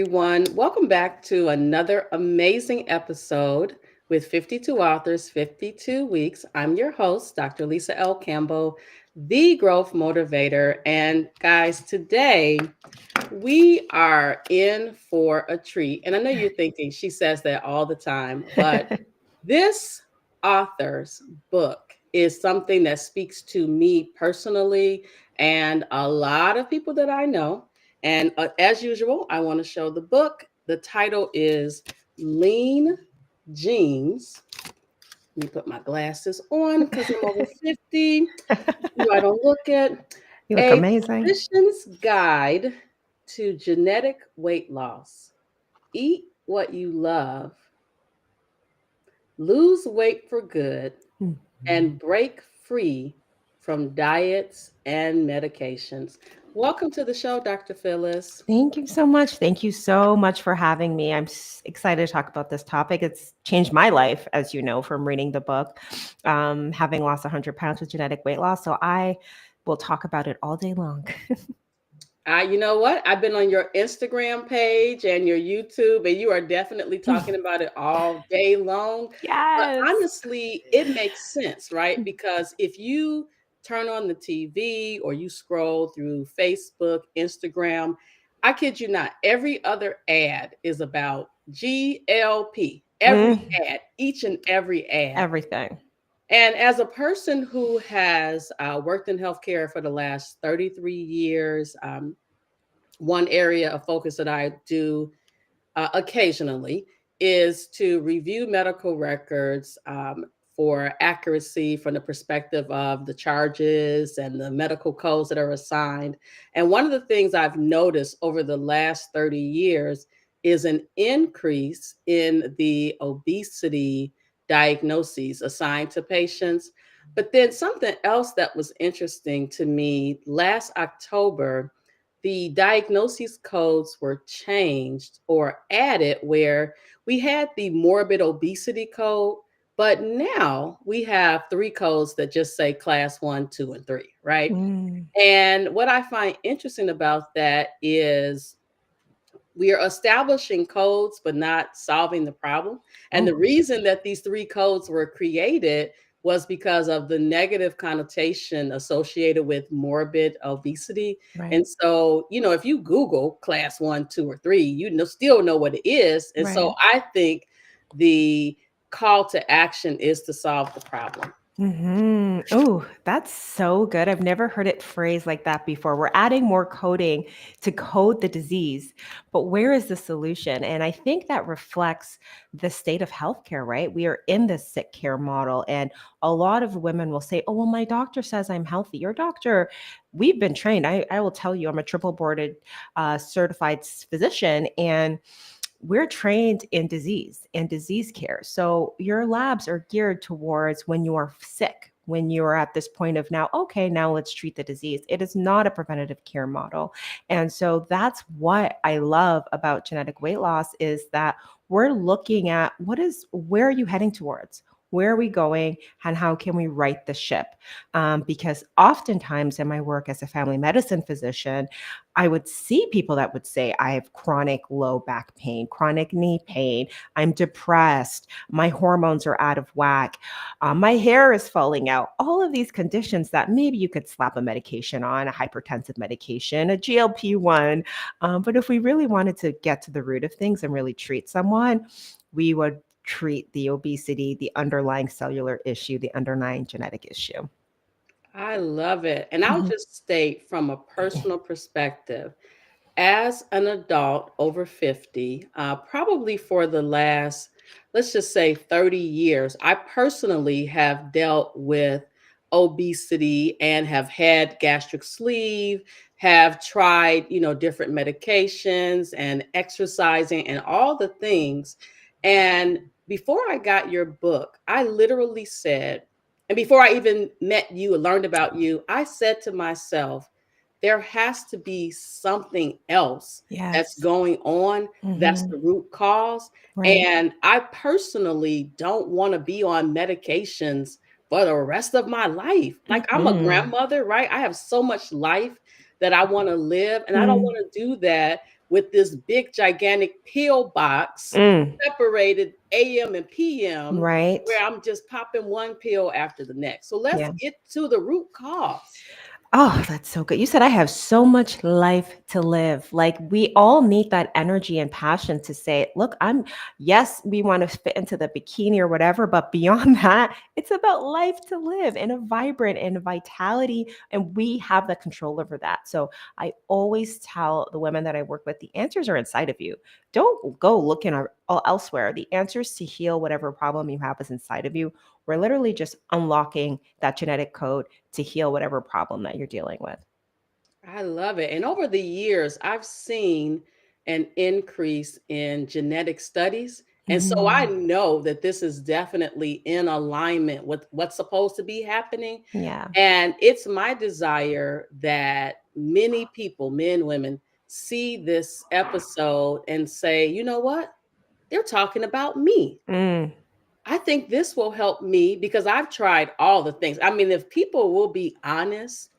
everyone. Welcome back to another amazing episode with 52 authors, 52 weeks. I'm your host, Dr. Lisa L. Campbell, the Growth Motivator. And guys, today we are in for a treat. And I know you're thinking she says that all the time, but this author's book is something that speaks to me personally and a lot of people that I know. And as usual, I want to show the book. The title is Lean Jeans. Let me put my glasses on because I'm over 50. So I don't look it. You look A amazing. physician's guide to genetic weight loss. Eat what you love, lose weight for good, Mhm. and break free from diets and medications. Welcome to the show, Dr. Phyllis. Thank you so much. Thank you so much for having me. I'm excited to talk about this topic. It's changed my life, as you know, from reading the book, having lost 100 pounds with genetic weight loss. So I will talk about it all day long. You know what? I've been on your Instagram page and your YouTube, and you are definitely talking about it all day long. But Yes. honestly, it makes sense, right? Because if you turn on the TV or you scroll through Facebook, Instagram, I kid you not, every other ad is about GLP. Every Mm, ad, each and every ad. everything. And as a person who has worked in healthcare for the last 33 years, one area of focus that I do occasionally is to review medical records for accuracy from the perspective of the charges and the medical codes that are assigned. And one of the things I've noticed over the last 30 years is an increase in the obesity diagnoses assigned to patients. But then something else that was interesting to me last October, the diagnosis codes were changed or added where we had the morbid obesity code, but now we have three codes that just say class one, two, and three, right? Mm, And what I find interesting about that is we are establishing codes but not solving the problem. And the oh, reason that these three codes were created was because of the negative connotation associated with morbid obesity. right, And so, if you Google class one, two, or three, still know what it is. And so right. I think the call to action is to solve the problem. Oh, that's so good. I've never heard it phrased like that before. We're adding more coding to code the disease, but where is the solution? And I think that reflects the state of healthcare, right? We are in this sick care model, and a lot of women will say, "Oh, well, my doctor says I'm healthy." Your doctor, we've been trained. I will tell you, I'm a triple boarded certified physician, and we're trained in disease and disease care. So your labs are geared towards when you are sick, when you are at this point of now, okay, now let's treat the disease. It is not a preventative care model. And so that's what I love about genetic weight loss is that we're looking at where are you heading towards? Where are we going and how can we right the ship? Because oftentimes in my work as a family medicine physician, I would see people that would say, I have chronic low back pain, chronic knee pain, I'm depressed, my hormones are out of whack, my hair is falling out. All of these conditions that maybe you could slap a medication on, a hypertensive medication, a GLP-1. But if we really wanted to get to the root of things and really treat someone, we would treat the obesity, the underlying cellular issue, the underlying genetic issue. I love it. And I'll Mhm. just state from a personal perspective, as an adult over 50, probably for the last, let's just say 30 years, I personally have dealt with obesity and have had gastric sleeve, have tried, different medications and exercising and all the things. And before I got your book, I literally said, and before I even met you and learned about you, I said to myself, there has to be something else that's Yes. going on that's Hmm. the root cause. Right. And I personally don't want to be on medications for the rest of my life. Like I'm a Hmm. grandmother, right? I have so much life that I want to live, and I don't Mm. want to do that with this big gigantic pill box Mm, separated AM and PM, right. where I'm just popping one pill after the next. So let's Yeah. get to the root cause. Oh, that's so good. You said I have so much life to live. Like we all need that energy and passion to say, look, yes, we want to fit into the bikini or whatever, but beyond that, it's about life to live and a vibrant and a vitality. And we have the control over that. So I always tell the women that I work with, the answers are inside of you. Don't go looking elsewhere. The answers to heal whatever problem you have is inside of you. We're literally just unlocking that genetic code to heal whatever problem that you're dealing with. I love it. And over the years, I've seen an increase in genetic studies. And so I Mhm. know that this is definitely in alignment with what's supposed to be happening. Yeah. And it's my desire that many people, men, women, see this episode and say, you know what? They're talking about me. Mm, I think this will help me because I've tried all the things. I mean, if people will be honest,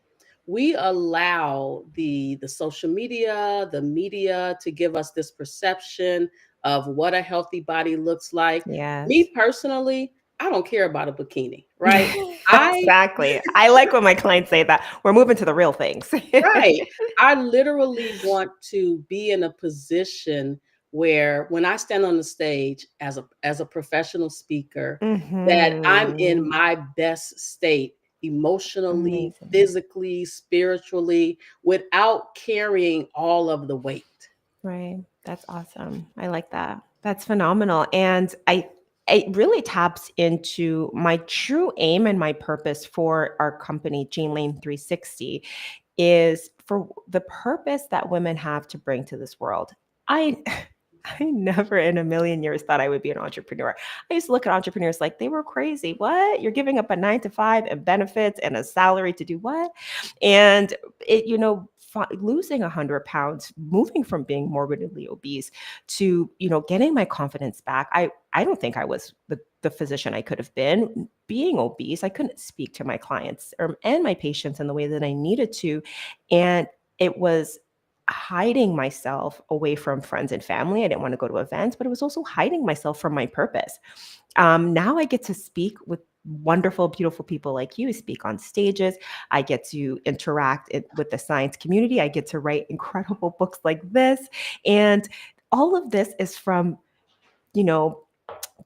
we allow the social media, the media to give us this perception of what a healthy body looks like. yes. Me personally, I don't care about a bikini, right? I Exactly. I like when my clients say that. We're moving to the real things. right. I literally want to be in a position where when I stand on the stage as a professional speaker, that I'm in Mhm. my best state emotionally, Amazing. physically, spiritually, without carrying all of the weight. Right. That's awesome. I like that. That's phenomenal. And it really taps into my true aim and my purpose for our company, Gene Lane 360, is for the purpose that women have to bring to this world. I I never in a million years thought I would be an entrepreneur. I used to look at entrepreneurs like they were crazy. What? You're giving up a 9 to 5 and benefits and a salary to do what? And losing 100 pounds, moving from being morbidly obese to, getting my confidence back. I don't think I was the physician I could have been. Being obese, I couldn't speak to my clients and my patients in the way that I needed to. And it was hiding myself away from friends and family. I didn't want to go to events, but it was also hiding myself from my purpose. Now I get to speak with wonderful, beautiful people like you, speak on stages. I get to interact with the science community. I get to write incredible books like this. And all of this is from, you know,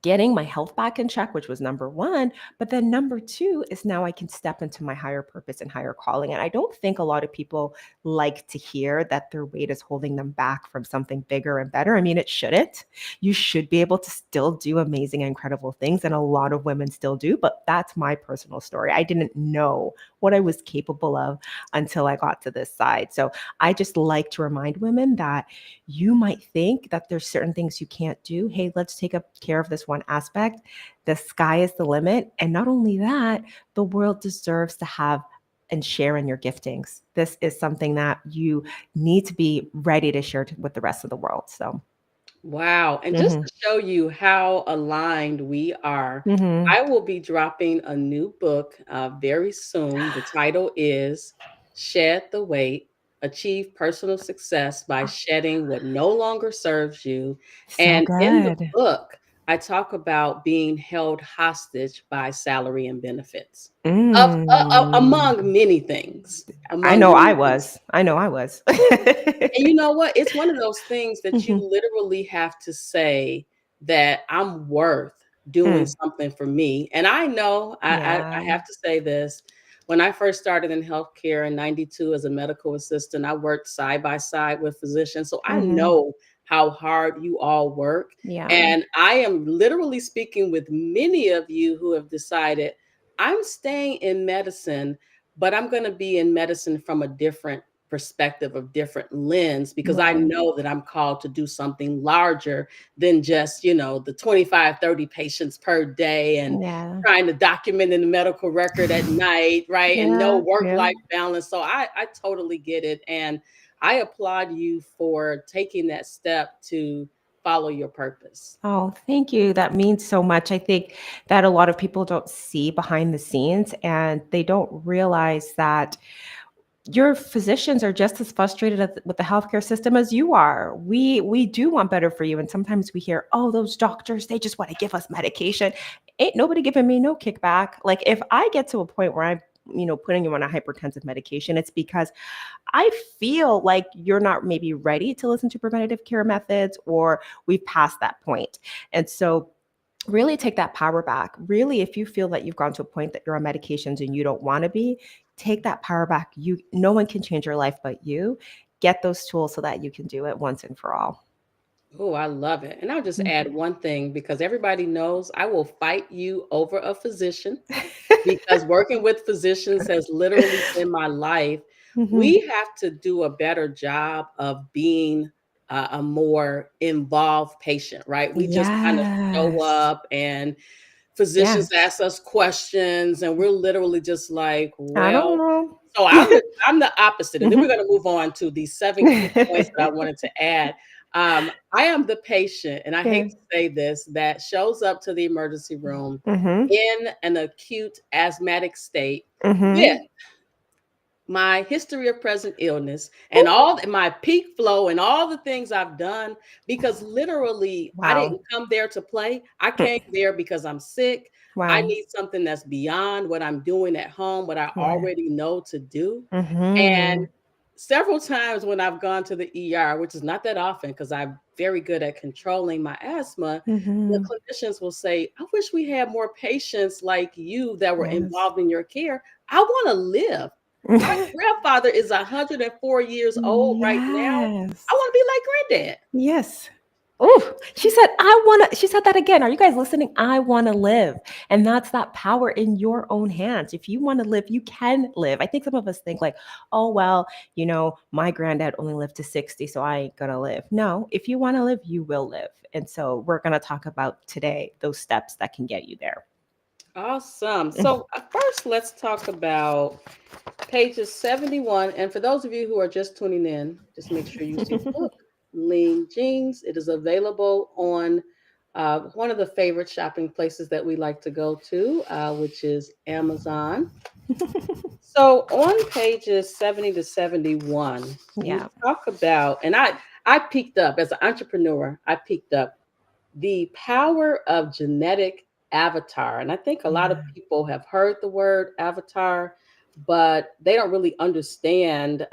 getting my health back in check, which was number one. But then number two is now I can step into my higher purpose and higher calling. And I don't think a lot of people like to hear that their weight is holding them back from something bigger and better. I mean, it shouldn't. You should be able to still do amazing, incredible things. And a lot of women still do. But that's my personal story. I didn't know what I was capable of until I got to this side. So I just like to remind women that you might think that there's certain things you can't do. Hey, let's take up care of this one aspect. The sky is the limit. And not only that, the world deserves to have and share in your giftings. This is something that you need to be ready to share with the rest of the world. So, Wow. And just mhm, to show you how aligned we are, mhm. I will be dropping a new book very soon. The title is Shed the Weight, Achieve Personal Success by Shedding What No Longer Serves You. So And in the good. book, I talk about being held hostage by salary and benefits, Mm. among many things. I Among know I many things. was. I know I was. And you know what? It's one of those things that you Mhm. literally have to say that I'm worth doing Mm. something for me. And I know I Yeah. have to say this. When I first started in healthcare in 92 as a medical assistant, I worked side by side with physicians. So I Mhm. know how hard you all work. Yeah. And I am literally speaking with many of you who have decided I'm staying in medicine, but I'm going to be in medicine from a different perspective, of different lens, because I Right. know that I'm called to do something larger than just, the 25, 30 patients per day and Yeah. trying to document in the medical record at night, right? And no Yeah. work Yeah. life balance. So I totally get it. And I applaud you for taking that step to follow your purpose. Oh, thank you. That means so much. I think that a lot of people don't see behind the scenes and they don't realize that your physicians are just as frustrated with the healthcare system as you are. We do want better for you, and sometimes we hear, "Oh, those doctors, they just want to give us medication." Ain't nobody giving me no kickback. Like if I get to a point where I'm putting you on a hypertensive medication, it's because I feel like you're not maybe ready to listen to preventative care methods, or we've passed that point. And so really take that power back. Really, if you feel that you've gone to a point that you're on medications and you don't want to be, take that power back. No one can change your life but you. Get those tools so that you can do it once and for all. Oh, I love it. And I'll just Mhm. add one thing because everybody knows I will fight you over a physician because working with physicians has literally been my life. Mhm. We have to do a better job of being a more involved patient, right? We just kind of show Yes. up and physicians Yes. ask us questions and we're literally just like, I don't well, know. so I'm the opposite. And then we're Mhm. going to move on to the 7 key points that I wanted to add. I am the patient, and I hate Yeah. to say this, that shows up to the emergency room Mhm. in an acute asthmatic state with Mhm. my history of present illness and Ooh. all my peak flow and all the things I've done because literally I Wow. didn't come there to play. I Mm. came there because I'm sick. I Wow. need something that's beyond what I'm doing at home, what I Right. already know to do. And Mhm. several times when I've gone to the ER, which is not that often because I'm very good at controlling my asthma, the Mhm. clinicians will say, I wish we had more patients like you that were Yes. involved in your care. I want to live. My grandfather is 104 years old right now. I Yes. want to be like granddad. Yes. Oh, she said that again. Are you guys listening? I want to live. And that's that power in your own hands. If you want to live, you can live. I think some of us think like, oh, well, my granddad only lived to 60, so I ain't going to live. No, if you want to live, you will live. And so we're going to talk about today those steps that can get you there. Awesome. So, first, let's talk about pages 71. And for those of you who are just tuning in, just make sure you see the book, Lean Jeans. It is available on one of the favorite shopping places that we like to go to, which is Amazon. So on pages 70 to 71, you Yeah. talk about, and I picked up as an entrepreneur, I picked up the power of genetic avatar. And I think a lot of Yeah. people have heard the word avatar, but they don't really understand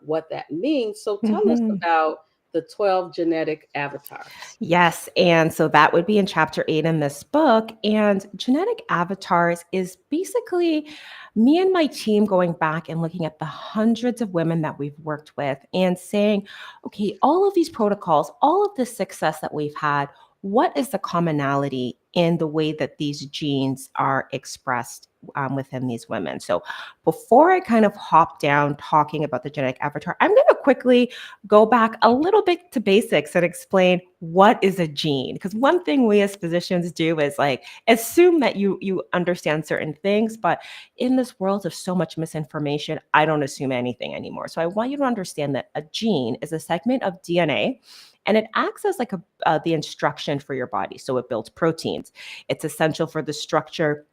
what that means. So tell us Mhm. about the 12 genetic avatars. Yes. And so that would be in chapter 8 in this book. And genetic avatars is basically me and my team going back and looking at the hundreds of women that we've worked with and saying, okay, all of these protocols, all of this success that we've had, what is the commonality in the way that these genes are expressed within these women? So before I kind of hop down talking about the genetic avatar, I'm going to quickly go back a little bit to basics and explain what is a gene. Because one thing we as physicians do is like assume that you understand certain things, but in this world of so much misinformation, I don't assume anything anymore. So I want you to understand that a gene is a segment of DNA, and it acts as like the instruction for your body. So it builds proteins. It's essential for the structure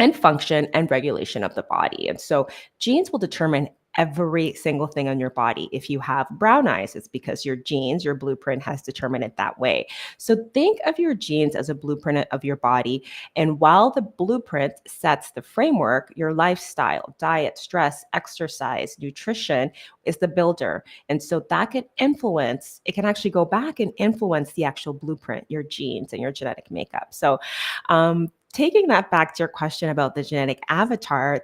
and function and regulation of the body. And so genes will determine every single thing on your body. If you have brown eyes, it's because your genes, your blueprint has determined it that way. So think of your genes as a blueprint of your body. And while the blueprint sets the framework, your lifestyle, diet, stress, exercise, nutrition is the builder. And so that can influence, it can actually go back and influence the actual blueprint, your genes and your genetic makeup. So taking that back to your question about the genetic avatar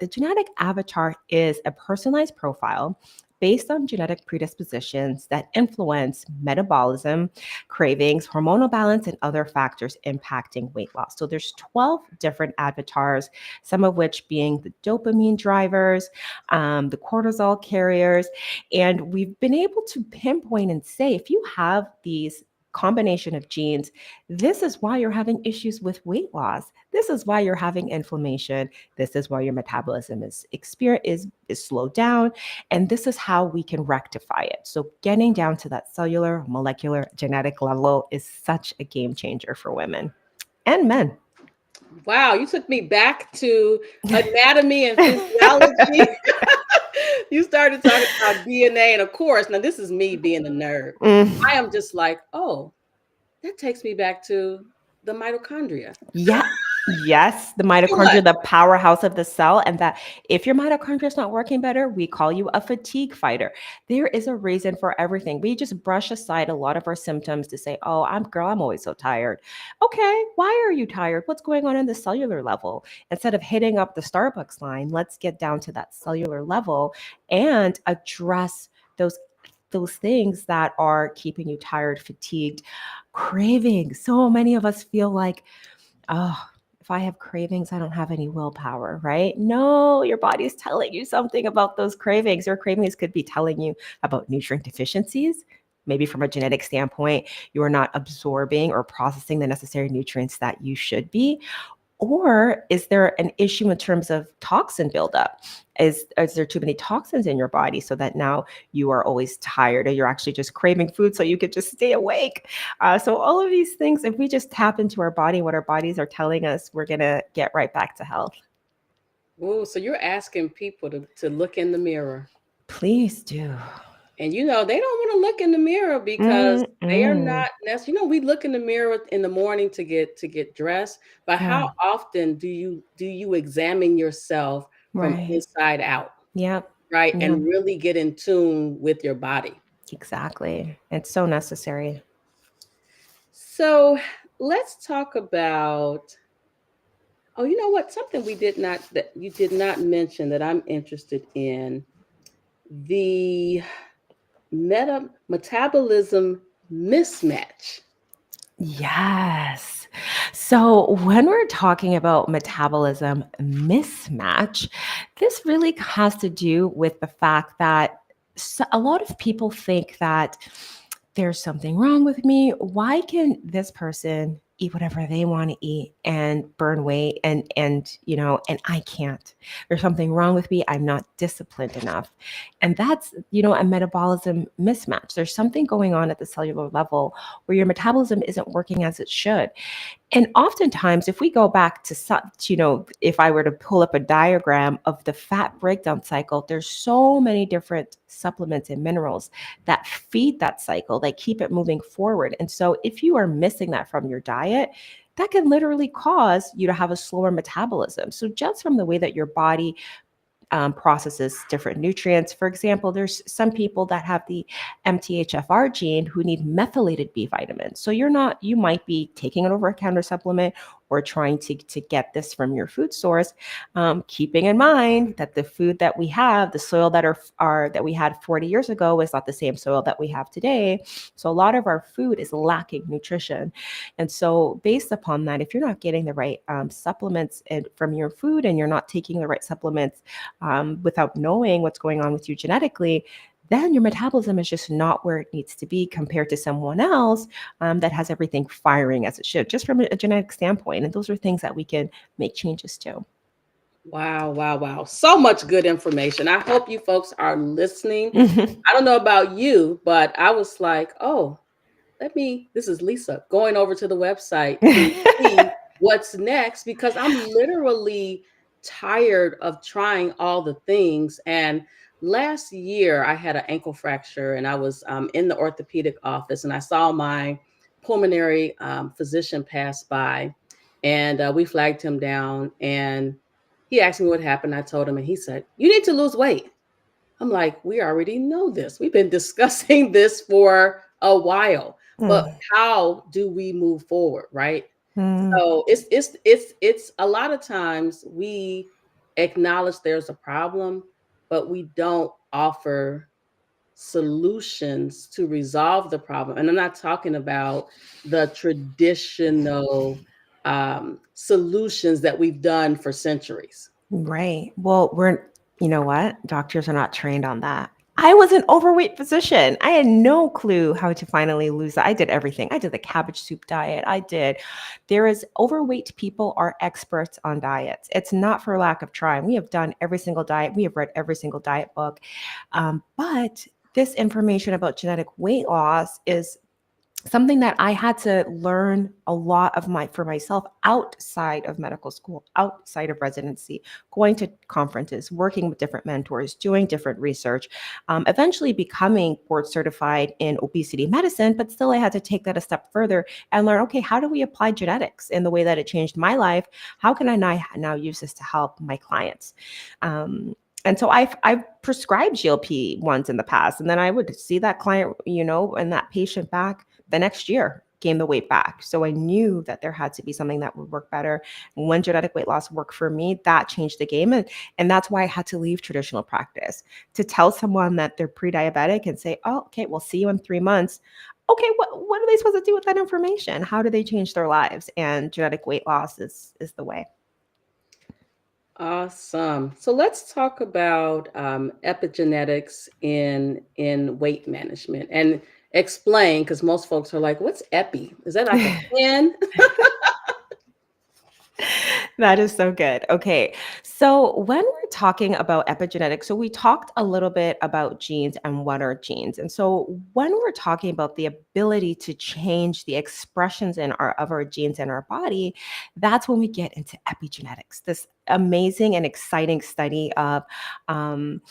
is a personalized profile based on genetic predispositions that influence metabolism, cravings, hormonal balance, and other factors impacting weight loss. So there's 12 different avatars, some of which being the dopamine drivers, the cortisol carriers, and we've been able to pinpoint and say if you have these combination of genes, this is why you're having issues with weight loss. This is why you're having inflammation. This is why your metabolism is slowed down. And this is how we can rectify it. So getting down to that cellular, molecular, genetic level is such a game changer for women and men. Wow, you took me back to anatomy and physiology. You started talking about DNA, and of course, now this is me being a nerd. Mm. I am just like, oh, that takes me back to the mitochondria. Yeah. Yes, the So what? mitochondria, the powerhouse of the cell, and that if your mitochondria is not working better, we call you a fatigue fighter. There is a reason for everything. We just brush aside a lot of our symptoms to say, "Oh, I'm always so tired." Okay, why are you tired? What's going on in the cellular level? Instead of hitting up the Starbucks line, let's get down to that cellular level and address those those things that are keeping you tired, fatigued, craving. So many of us feel like, oh, if I have cravings, I don't have any willpower, right? No, your body's telling you something about those cravings. Your cravings could be telling you about nutrient deficiencies. Maybe from a genetic standpoint, you are not absorbing or processing the necessary nutrients that you should be. Or is there an issue in terms of toxin buildup? Is there too many toxins in your body so that now you are always tired or you're actually just craving food so you could just stay awake? So, all of these things, if we just tap into our body, what our bodies are telling us, we're going to get right back to health. Oh, so you're asking people to look in the mirror. Please do. And they don't want to look in the mirror because they are Mm-mm. not necessarily, we look in the mirror in the morning to get dressed, but how Yeah, often do you examine yourself from right. inside out, Yep. right? Yep. And really get in tune with your body. Exactly. It's so necessary. So let's talk about, oh, you know what? Something that you did not mention that I'm interested in, the metabolism mismatch. Yes. So when we're talking about metabolism mismatch, this really has to do with the fact that a lot of people think that there's something wrong with me. Why can this person eat whatever they want to eat and burn weight and I can't? There's something wrong with me. I'm not disciplined enough. And that's, a metabolism mismatch. There's something going on at the cellular level where your metabolism isn't working as it should. And oftentimes, if we go back to, if I were to pull up a diagram of the fat breakdown cycle, there's so many different supplements and minerals that feed that cycle, they keep it moving forward. And so if you are missing that from your diet, that can literally cause you to have a slower metabolism. So just from the way that your body processes different nutrients. For example, there's some people that have the MTHFR gene who need methylated B vitamins. So you might be taking an over-the-counter supplement or trying to get this from your food source, keeping in mind that the food that we have, the soil that we had 40 years ago is not the same soil that we have today. So a lot of our food is lacking nutrition. And so based upon that, if you're not getting the right supplements from your food and you're not taking the right supplements without knowing what's going on with you genetically, then your metabolism is just not where it needs to be compared to someone else that has everything firing as it should, just from a genetic standpoint. And those are things that we can make changes to. Wow, wow, wow. So much good information. I hope you folks are listening. I don't know about you, but I was like, oh, this is Lisa going over to the website to see what's next because I'm literally tired of trying all the things. And last year I had an ankle fracture and I was in the orthopedic office and I saw my pulmonary physician pass by and we flagged him down and he asked me what happened. I told him and he said, "You need to lose weight." I'm like, we already know this. We've been discussing this for a while, but Mm, how do we move forward, right? mm, So it's a lot of times we acknowledge there's a problem, but we don't offer solutions to resolve the problem. And I'm not talking about the traditional solutions that we've done for centuries. right. Well, you know what? Doctors are not trained on that. I was an overweight physician. I had no clue how to finally lose that. I did everything. I did the cabbage soup diet. There is overweight people are experts on diets. It's not for lack of trying. We have done every single diet. We have read every single diet book. But this information about genetic weight loss is something that I had to learn a lot of for myself outside of medical school, outside of residency, going to conferences, working with different mentors, doing different research, eventually becoming board certified in obesity medicine. But still, I had to take that a step further and learn, okay, how do we apply genetics in the way that it changed my life? How can I now use this to help my clients? And so I've prescribed GLP ones in the past, and then I would see that client, and that patient back the next year, gain the weight back. So I knew that there had to be something that would work better. When genetic weight loss worked for me, that changed the game. And that's why I had to leave traditional practice to tell someone that they're pre-diabetic and say, oh, okay, we'll see you in 3 months. Okay, what are they supposed to do with that information? How do they change their lives? And genetic weight loss is the way. Awesome. So let's talk about epigenetics in weight management and explain, because most folks are like, "What's epi? Is that like a pen?" That is so good. Okay. So, when we're talking about epigenetics, so we talked a little bit about genes and what are genes. And so, when we're talking about the ability to change the expressions of our genes in our body, that's when we get into epigenetics, this amazing and exciting study of um,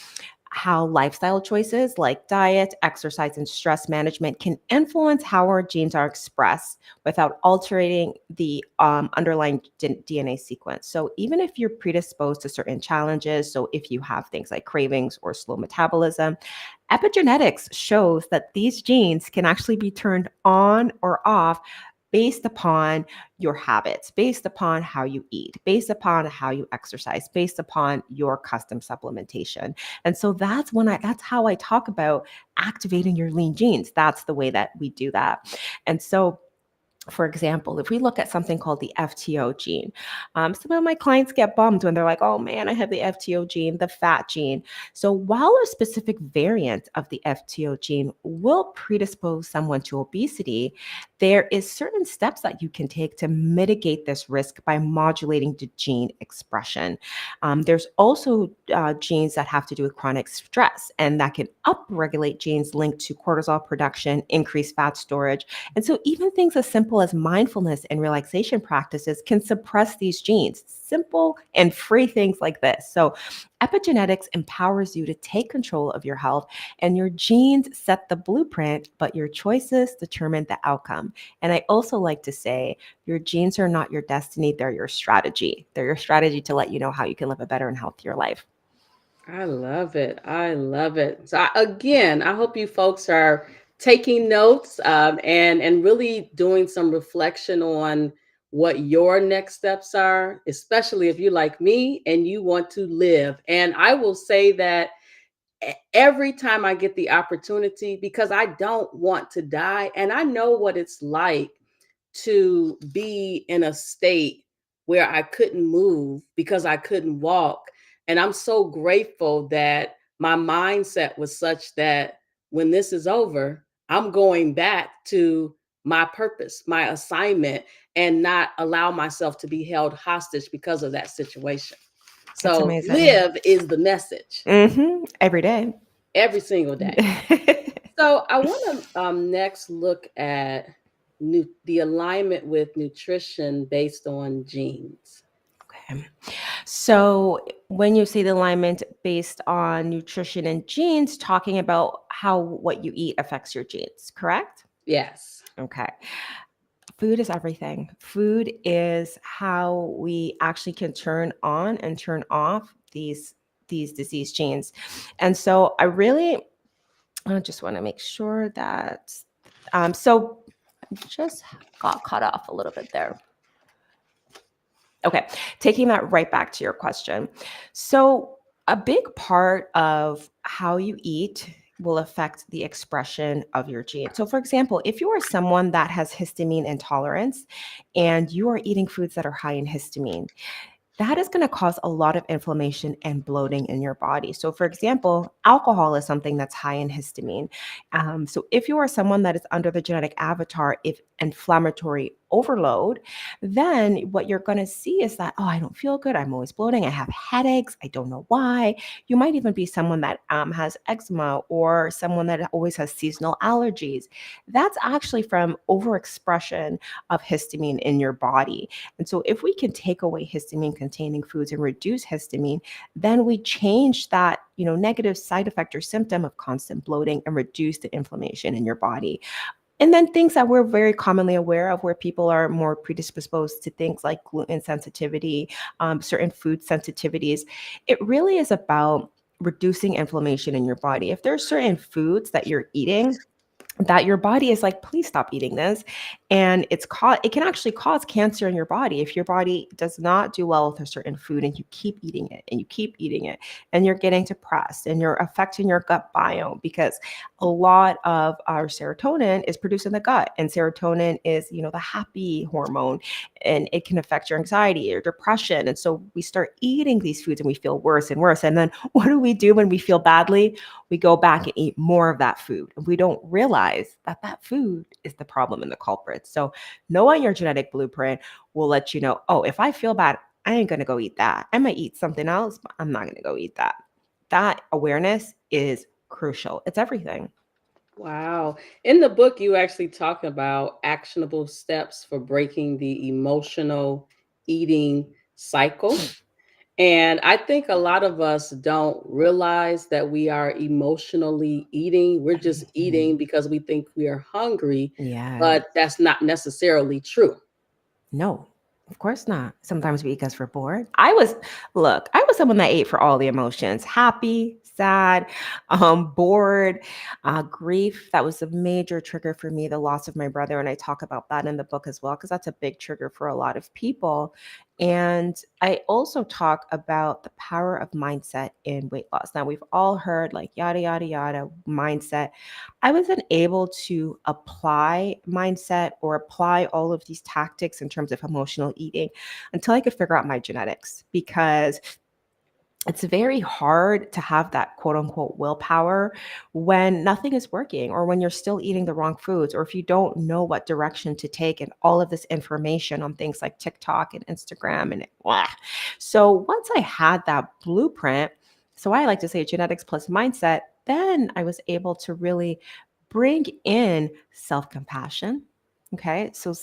how lifestyle choices like diet, exercise, and stress management can influence how our genes are expressed without altering the underlying DNA sequence. So, even if you're predisposed to certain challenges, so if you have things like cravings or slow metabolism, epigenetics shows that these genes can actually be turned on or off based upon your habits, based upon how you eat, based upon how you exercise, based upon your custom supplementation. And so that's how I talk about activating your lean genes. That's the way that we do that. And so, for example, if we look at something called the FTO gene, some of my clients get bummed when they're like, oh man, I have the FTO gene, the fat gene. So while a specific variant of the FTO gene will predispose someone to obesity, there is certain steps that you can take to mitigate this risk by modulating the gene expression. There's also genes that have to do with chronic stress, and that can upregulate genes linked to cortisol production, increase fat storage. And so even things as simple as mindfulness and relaxation practices can suppress these genes. Simple and free things like this. So epigenetics empowers you to take control of your health, and your genes set the blueprint, but your choices determine the outcome. And I also like to say your genes are not your destiny, they're your strategy. They're your strategy to let you know how you can live a better and healthier life. I love it. I love it. So again, I hope you folks are taking notes and really doing some reflection on what your next steps are, especially if you're like me and you want to live. And I will say that every time I get the opportunity, because I don't want to die, and I know what it's like to be in a state where I couldn't move because I couldn't walk. And I'm so grateful that my mindset was such that when this is over, I'm going back to my purpose, my assignment, and not allow myself to be held hostage because of that situation. That's So, amazing. live is the message Every day. every single day. So I want to next look at the alignment with nutrition based on genes. Okay. So, when you say the alignment based on nutrition and genes, talking about how what you eat affects your genes, correct? Yes. Okay. Food is everything. Food is how we actually can turn on and turn off these disease genes. And so I just want to make sure that so I just got cut off a little bit there. Okay, taking that right back to your question. So, a big part of how you eat will affect the expression of your gene. So, for example, if you are someone that has histamine intolerance and you are eating foods that are high in histamine, that is going to cause a lot of inflammation and bloating in your body. So, for example, alcohol is something that's high in histamine. So, if you are someone that is under the genetic avatar, if inflammatory overload, then what you're going to see is that, oh, I don't feel good. I'm always bloating. I have headaches. I don't know why. You might even be someone that has eczema or someone that always has seasonal allergies. That's actually from overexpression of histamine in your body. And so if we can take away histamine containing foods and reduce histamine, then we change that, negative side effect or symptom of constant bloating and reduce the inflammation in your body. And then things that we're very commonly aware of where people are more predisposed to things like gluten sensitivity, certain food sensitivities. It really is about reducing inflammation in your body. If there's certain foods that you're eating that your body is like, please stop eating this, and it can actually cause cancer in your body if your body does not do well with a certain food and you keep eating it and you keep eating it, and you're getting depressed and you're affecting your gut biome, because a lot of our serotonin is produced in the gut, and serotonin is, the happy hormone, and it can affect your anxiety or depression. And so we start eating these foods and we feel worse and worse, and then what do we do when we feel badly? We go back and eat more of that food. And we don't realize that that food is the problem and the culprit. So knowing your genetic blueprint will let you know, oh, if I feel bad, I ain't going to go eat that. I might eat something else, but I'm not going to go eat that. That awareness is crucial. It's everything. Wow. In the book, you actually talk about actionable steps for breaking the emotional eating cycle. And I think a lot of us don't realize that we are emotionally eating. We're just eating Mhm. because we think we are hungry, Yes. but that's not necessarily true. No, of course not. Sometimes we eat because we're bored. I was someone that ate for all the emotions: happy, sad, bored, grief. That was a major trigger for me, the loss of my brother. And I talk about that in the book as well, because that's a big trigger for a lot of people. And I also talk about the power of mindset in weight loss. Now, we've all heard like yada, yada, yada, mindset. I wasn't able to apply mindset or apply all of these tactics in terms of emotional eating until I could figure out my genetics, because it's very hard to have that quote unquote willpower when nothing is working, or when you're still eating the wrong foods, or if you don't know what direction to take, and all of this information on things like TikTok and Instagram and blah. So once I had that blueprint, so I like to say genetics plus mindset, then I was able to really bring in self compassion. Okay. So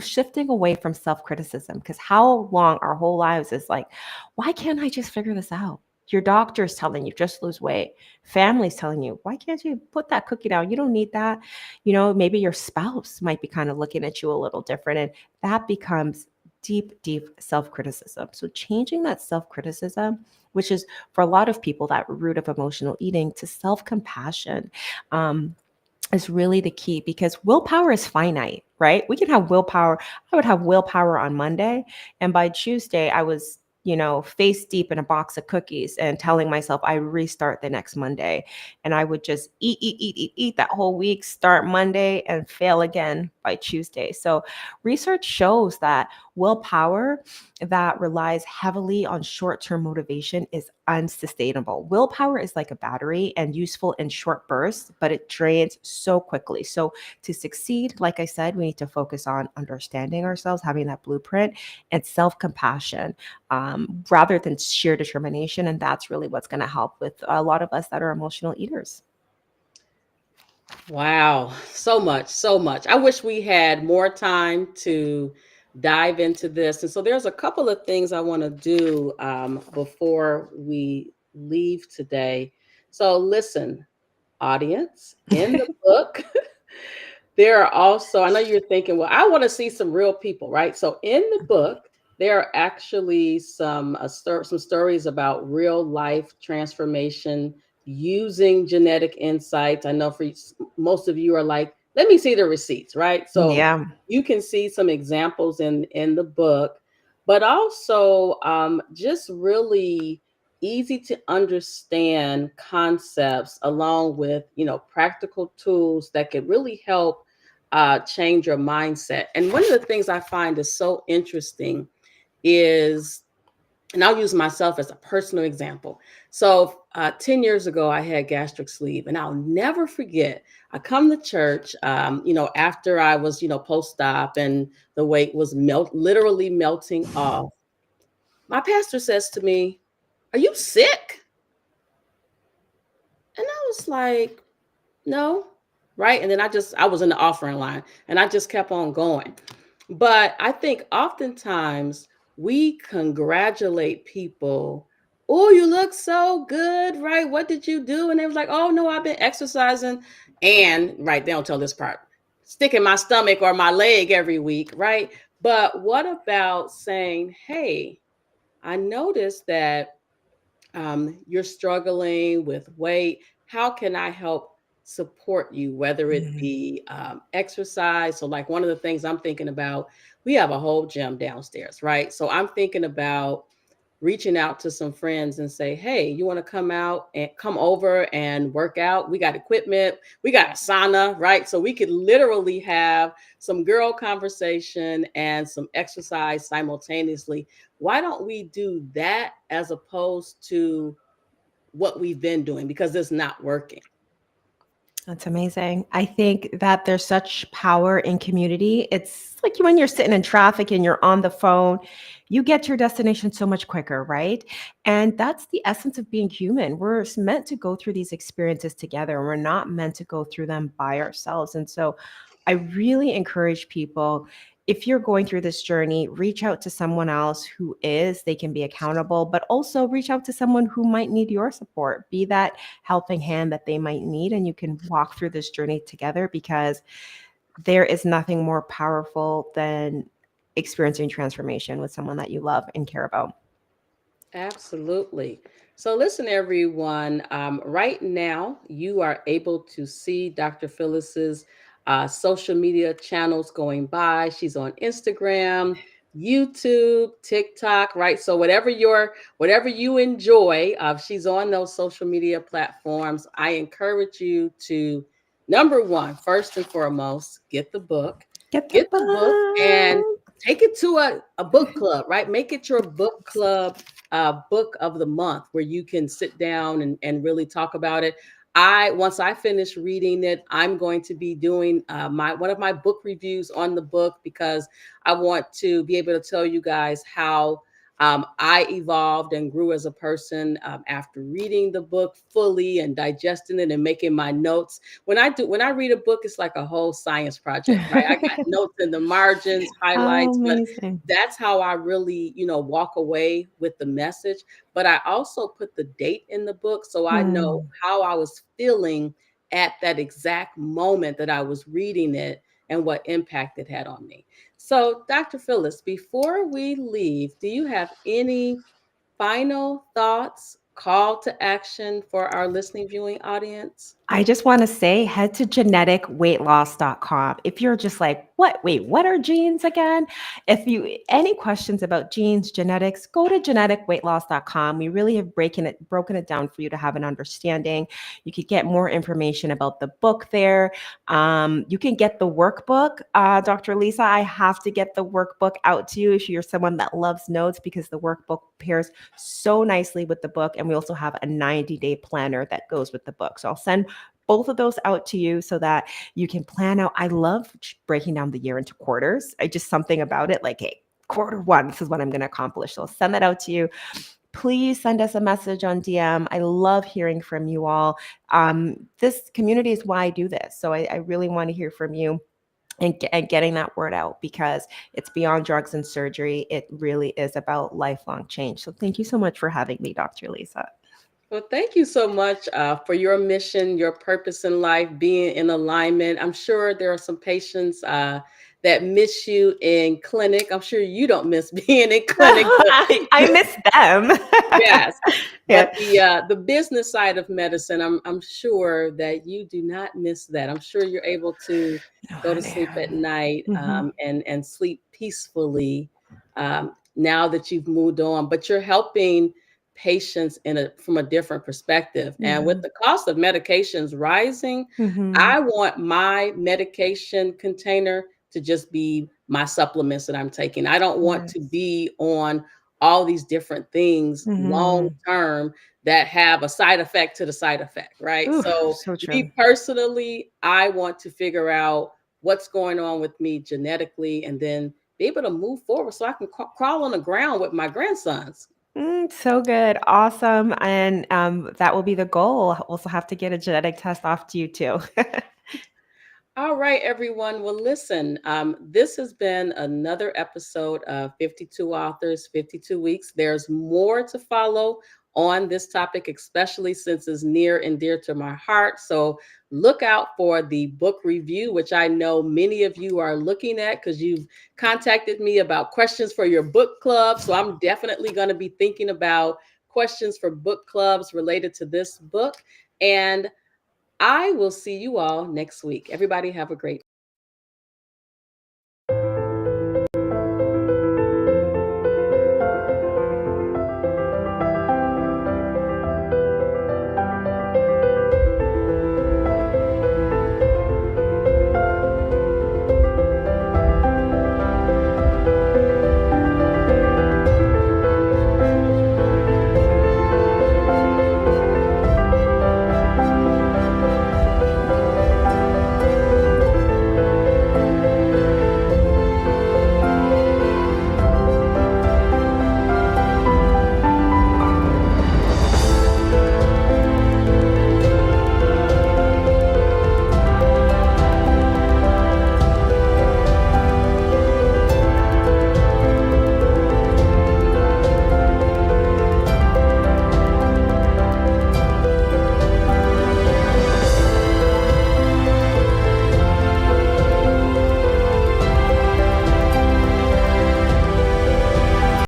shifting away from self criticism, because how long our whole lives is like, why can't I just figure this out? Your doctor's telling you just lose weight. Family's telling you, why can't you put that cookie down? You don't need that. Maybe your spouse might be kind of looking at you a little different. And that becomes deep, deep self criticism. So changing that self criticism, which is for a lot of people that root of emotional eating, to self compassion. Is really the key, because willpower is finite, right? We can have willpower. I would have willpower on Monday, and by Tuesday, I was, face deep in a box of cookies and telling myself I restart the next Monday. And I would just eat, eat, eat, eat, eat that whole week, start Monday and fail again by Tuesday. So research shows that willpower that relies heavily on short-term motivation is unsustainable. Willpower is like a battery and useful in short bursts, but it drains so quickly. So to succeed, like I said, we need to focus on understanding ourselves, having that blueprint, and self-compassion, rather than sheer determination. And that's really what's going to help with a lot of us that are emotional eaters. Wow. So much, so much. I wish we had more time to dive into this. And so there's a couple of things I want to do before we leave today. So listen, audience, in the book, there are also, I know you're thinking, well, I want to see some real people, right? So in the book, there are actually some stories about real life transformation using genetic insights. I know most of you are like, let me see the receipts, right? So Yeah. you can see some examples in the book, but also just really easy to understand concepts, along with practical tools that could really help change your mindset. And one of the things I find is so interesting is, and I'll use myself as a personal example. So 10 years ago, I had gastric sleeve, and I'll never forget. I come to church, after I was, post-op and the weight was literally melting off. My pastor says to me, "Are you sick?" And I was like, "No." Right. And then I was in the offering line and I just kept on going. But I think oftentimes we congratulate people. "Oh, you look so good, right? What did you do?" And they was like, "Oh no, I've been exercising." And right, they don't tell this part. Sticking my stomach or my leg every week, right? But what about saying, "Hey, I noticed that you're struggling with weight. How can I help support you?" Whether it Mm. be exercise. So, like one of the things I'm thinking about, we have a whole gym downstairs, right? So, I'm thinking about reaching out to some friends and say, "Hey, you want to come out and come over and work out? We got equipment, we got a sauna, right? So we could literally have some girl conversation and some exercise simultaneously. Why don't we do that as opposed to what we've been doing because it's not working?" That's amazing. I think that there's such power in community. It's like when you're sitting in traffic and you're on the phone, you get to your destination so much quicker, right? And that's the essence of being human. Meant to go through these experiences together. We're not meant to go through them by ourselves. And so I really encourage people, if you're going through this journey, reach out to someone else who is, they can be accountable, but also reach out to someone who might need your support. Be that helping hand that they might need, and you can walk through this journey together, because there is nothing more powerful than experiencing transformation with someone that you love and care about. Absolutely. So, listen, everyone. Right now, you are able to see Dr. Phyllis's social media channels going by. She's on Instagram, YouTube, TikTok, right? So, whatever you enjoy, she's on those social media platforms. I encourage you to, number one, first and foremost, get the book. Get the Get the book and bug. take it to a book club, right? Make it your book club book of the month where you can sit down and really talk about it. Once I finish reading it, I'm going to be doing my one of my book reviews on the book, because I want to be able to tell you guys how I evolved and grew as a person after reading the book fully and digesting it and making my notes. When I read a book, it's like a whole science project, right? I got notes in the margins, Oh, highlights, but amazing. that's how I really, walk away with the message. But I also put the date in the book so I know Hmm. how I was feeling at that exact moment that I was reading it and what impact it had on me. So, Dr. Phyllis, before we leave, do you have any final thoughts, call to action for our listening, viewing audience? I just want to say, head to geneticweightloss.com. If you're just like, what? Wait, what are genes again? If you any questions about genes, genetics, go to geneticweightloss.com. We really have broken it down for you to have an understanding. You could get more information about the book there. You can get the workbook. Dr. Lisa, I have to get the workbook out to you if you're someone that loves notes, because the workbook pairs so nicely with the book. And we also have a 90-day planner that goes with the book. So I'll send both of those out to you so that you can plan out. I love breaking down the year into quarters. I just something about it, like, hey, quarter one, this is what I'm going to accomplish. So I'll send that out to you. Please send us a message on DM. I love hearing from you all. This community is why I do this. So I really want to hear from you and getting that word out, because it's beyond drugs and surgery. It really is about lifelong change. So thank you so much for having me, Dr. Lisa. Well, thank you so much for your mission, your purpose in life, being in alignment. I'm sure there are some patients that miss you in clinic. I'm sure you don't miss being in clinic, but I miss them. yes. Yeah. But the business side of medicine, I'm sure that you do not miss that. I'm sure you're able to No, go to honey. sleep at night Mhm. and sleep peacefully now that you've moved on. But you're helping patients from a different perspective. And with Yeah. the cost of medications rising, Mhm. I want my medication container to just be my supplements that I'm taking. I don't want to Yes. be on all these different things long Mhm. term that have a side effect to the side effect, right? Ooh, So so true. me personally, I want to figure out what's going on with me genetically and then be able to move forward so I can crawl on the ground with my grandsons. So good. Awesome. And that will be the goal. I'll also have to get a genetic test off to you too. All right, everyone. Well, listen, this has been another episode of 52 Authors, 52 Weeks. There's more to follow on this topic, especially since it's near and dear to my heart. So look out for the book review, which I know many of you are looking at because you've contacted me about questions for your book club. So I'm definitely going to be thinking about questions for book clubs related to this book. And I will see you all next week. Everybody have a great